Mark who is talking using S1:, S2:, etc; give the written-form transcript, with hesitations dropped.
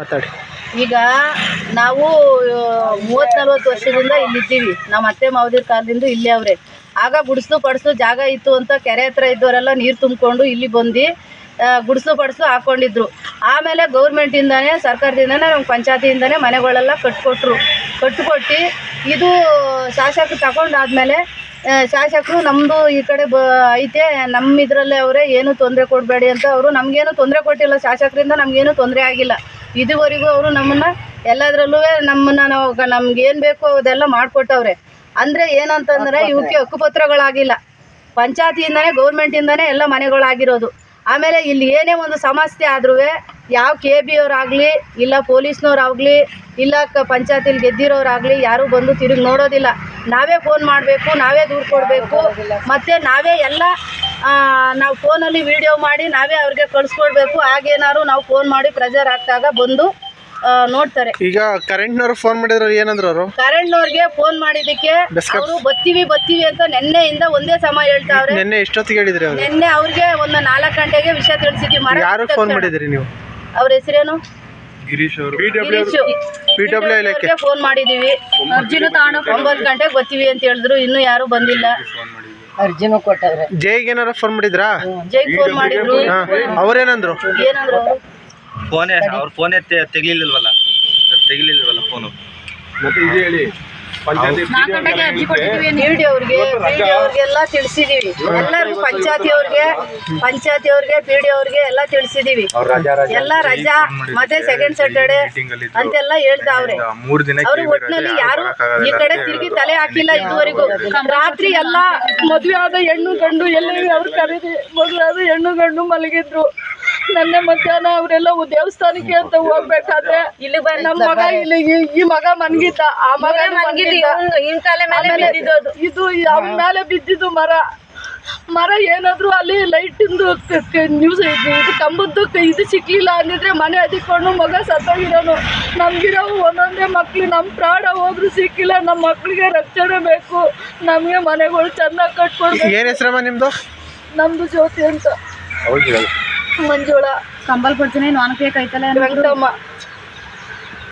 S1: ಮಾತಾಡಿ.
S2: ಈಗ ನಾವು 30-40 ವರ್ಷದಿಂದ ಇಲ್ಲಿದ್ದೀವಿ. ನಮ್ಮ ಅತ್ತೆ ಮಾವದಿರ ಕಾಲದಿಂದ ಇಲ್ಲೇ ಅವ್ರೆ. ಆಗ ಗುಡಿಸ್ಲು ಪಡಿಸ್ಲು ಜಾಗ ಇತ್ತು ಅಂತ ಕೆರೆ ಹತ್ರ ಇದ್ದವರೆಲ್ಲ ನೀರು ತುಂಬಿಕೊಂಡು ಇಲ್ಲಿ ಬಂದು ಗುಡಿಸ್ಲು ಪಡಿಸ್ಲು ಹಾಕ್ಕೊಂಡಿದ್ರು. ಆಮೇಲೆ ಗೌರ್ಮೆಂಟಿಂದನೇ ಸರ್ಕಾರದಿಂದನೇ ನಮ್ಮ ಪಂಚಾಯತಿಯಿಂದನೇ ಮನೆಗಳೆಲ್ಲ ಕಟ್ಟಿಕೊಟ್ಟು ಇದು ಶಾಸಕರು ತಗೊಂಡಾದ್ಮೇಲೆ ಶಾಸಕರು ನಮ್ಮದು ಈ ಕಡೆ ಐತೆ ನಮ್ಮ ಇದರಲ್ಲೇ ಅವರೇ ಏನು ತೊಂದರೆ ಕೊಡಬೇಡಿ ಅಂತ ಅವರು ನಮಗೇನು ತೊಂದರೆ ಕೊಟ್ಟಿಲ್ಲ. ಶಾಸಕರಿಂದ ನಮಗೇನು ತೊಂದರೆ ಆಗಿಲ್ಲ. ಇದುವರೆಗೂ ಅವರು ನಮ್ಮನ್ನು ಎಲ್ಲದರಲ್ಲೂ ನಮ್ಗೇನು ಬೇಕೋ ಅದೆಲ್ಲ ಮಾಡಿಕೊಟ್ಟವ್ರೆ. ಅಂದರೆ ಏನಂತಂದರೆ ಇವಕ್ಕೆ ಹಕ್ಕುಪತ್ರಗಳಾಗಿಲ್ಲ. ಪಂಚಾಯತಿಯಿಂದನೇ ಗೌರ್ಮೆಂಟಿಂದನೇ ಎಲ್ಲ ಮನೆಗಳಾಗಿರೋದು. ಆಮೇಲೆ ಇಲ್ಲಿ ಏನೇ ಒಂದು ಸಮಸ್ಯೆ ಆದ್ರೂ ಯಾವ KB ಅವರಾಗಲಿ ಇಲ್ಲ ಪೊಲೀಸ್ನವ್ರಾಗಲಿ ಇಲ್ಲ ಪಂಚಾಯತಿಲಿ ಗೆದ್ದಿರೋರಾಗಲಿ ಯಾರೂ ಬಂದು ತಿರುಗಿ ನೋಡೋದಿಲ್ಲ. ನಾವೇ ಫೋನ್ ಮಾಡಬೇಕು, ನಾವೇ ದೂರು ಕೊಡಬೇಕು, ಮತ್ತು ನಾವೇ ಎಲ್ಲ ನಾವು ಫೋನಲ್ಲಿ ವೀಡಿಯೋ ಮಾಡಿ ನಾವೇ ಅವ್ರಿಗೆ ಕಳಿಸ್ಕೊಡ್ಬೇಕು. ಹಾಗೇನಾದ್ರು ನಾವು ಫೋನ್ ಮಾಡಿ ಪ್ರೆಜರ್ ಹಾಕಿದಾಗ ಬಂದು ನೋಡ್ತಾರೆ.
S1: ಈಗ ಕರೆಂಟ್ನವ್ರು ಫೋನ್ ಮಾಡಿದ್ರು ಏನಂದ್ರು ಅವರು?
S2: ಕರೆಂಟ್ನವ್ರಿಗೆ ಫೋನ್ ಮಾಡಿದ್ದಕ್ಕೆ ಅವರು ಬರ್ತೀವಿ ಅಂತ ನೆನ್ನೆಯಿಂದ ಒಂದೇ ಸಮ ಹೇಳ್ತಾವ್ರೆ.
S1: ನೆನ್ನೆ ಎಷ್ಟೊತ್ತಿಗೆ ಹೇಳಿದ್ರಿ ಅವರು?
S2: ನೆನ್ನೆ ಅವ್ರಿಗೆ ಒಂದು 4 ಗಂಟೆಗೆ ವಿಷಯ ತಿಳಿಸಿದ್ವಿ.
S1: ಯಾರು ಫೋನ್ ಮಾಡಿದ್ರಿ ನೀವು?
S2: ಅವ್ರ ಹೆಸರೇನು?
S1: ಗಿರೀಶ್ ಅವರು.
S2: PW ಇಲಾಖೆ ಫೋನ್ ಮಾಡಿದೀವಿ. ಅರ್ಜಿನೂ ತಗೊಂಡು 9 ಗಂಟೆಗೆ ಬರ್ತೀವಿ ಅಂತ ಹೇಳಿದ್ರು. ಇನ್ನೂ ಯಾರು ಬಂದಿಲ್ಲ. ಅರ್ಜಿನೂ ಕೊಟ್ಟವ್ರೆ.
S1: ಜೈಗೆ ಏನಾರ ಫೋನ್ ಮಾಡಿದ್ರಾ?
S2: ಜೈಗೆ ಫೋನ್ ಮಾಡಿದ್ರು.
S1: ಅವ್ರೇನಂದ್ರು?
S2: ಏನಂದ್ರು ಅವರು?
S3: ಫೋನೇ ಅವ್ರ ಫೋನೇ ತೆಗಿಲಿಲ್ವಲ್ಲ ಫೋನು.
S4: ಮತ್ತೆ ಇದು ಹೇಳಿ,
S2: 4 ಗಂಟೆಗೆ ಅರ್ಜಿ ಕೊಟ್ಟಿದ್ದೀವಿ. PDಯವ್ರಿಗೆಲ್ಲ ತಿಳಿಸಿದೀವಿ. ಎಲ್ಲರಿಗೂ ಪಂಚಾಯತಿಯವ್ರಿಗೆ PDಯವ್ರಿಗೆ ಎಲ್ಲ ತಿಳಿಸಿದೀವಿ. ಎಲ್ಲ ರಜಾ ಮತ್ತೆ ಸೆಕೆಂಡ್ ಸ್ಯಾಟರ್ಡೆ ಅಂತೆಲ್ಲ ಹೇಳ್ತಾವ್ರೆ. ಅವ್ರು ಒಟ್ಟಿನಲ್ಲಿ ಯಾರು ಈ ಕಡೆ ತಿರುಗಿ ತಲೆ ಹಾಕಿಲ್ಲ ಇದುವರೆಗೂ. ರಾತ್ರಿ ಎಲ್ಲ ಮದುವೆ ಆದ ಹೆಣ್ಣು ಗಂಡು ಎಲ್ಲ ಅವ್ರು ಕರೀದಿ ಮದುವೆ ಆದ ಹೆಣ್ಣು ಗಂಡು ಮಲಗಿದ್ರು. ನನ್ನ ಮಧ್ಯಾಹ್ನ ಅವರೆಲ್ಲ ದೇವಸ್ಥಾನಕ್ಕೆ ಅಂತ ಹೋಗ್ಬೇಕಾದ್ರೆ ಇಲ್ಲಿ ನಮ್ಮ ಮಗ ಇಲ್ಲಿ ಈ ಮಗ ಮನ್ಗಿದ್ದ. ಆ ಮಗ ಇದು ಅವನ ಮೇಲೆ ಬಿದ್ದಿದ್ದು ಮರ ಏನಾದ್ರು ಅಲ್ಲಿ ಲೈಟಿಂದು ನ್ಯೂಸ್ ಇದು ಕಂಬದ್ದು ಇದು ಸಿಕ್ಲಿಲ್ಲ ಅಂದಿದ್ರೆ ಮನೆ ಹದಿಕೊಂಡು ಮಗ ಸತ್ತೋಗಿರೋನು. ನಮ್ಗಿರೋ ಒಂದೊಂದೇ ಮಕ್ಳು ನಮ್ಮ ಪ್ರಾಣ ಹೋದ್ರು ಸಿಕ್ಕಿಲ್ಲ. ನಮ್ಮ ಮಕ್ಳಿಗೆ ರಕ್ಷಣೆ ಬೇಕು. ನಮಗೆ ಮನೆಗಳು ಚೆನ್ನಾಗಿ ಕಟ್ಕೊಡ್ಬೇಕು.
S1: ಏನ್ ಹೆಸರಮ್ಮ ನಿಮ್ದು?
S2: ನಮ್ದು ಜ್ಯೋತಿ ಅಂತ. ಮಂಜುಳಾ
S5: ಕಂಬಲ್ ಕೊಡ್ತೀನಿ ನಾನ್ ಬೇಕಾಯ್ತಲ್ಲ
S2: ವೆಂಕಟಮ್ಮ.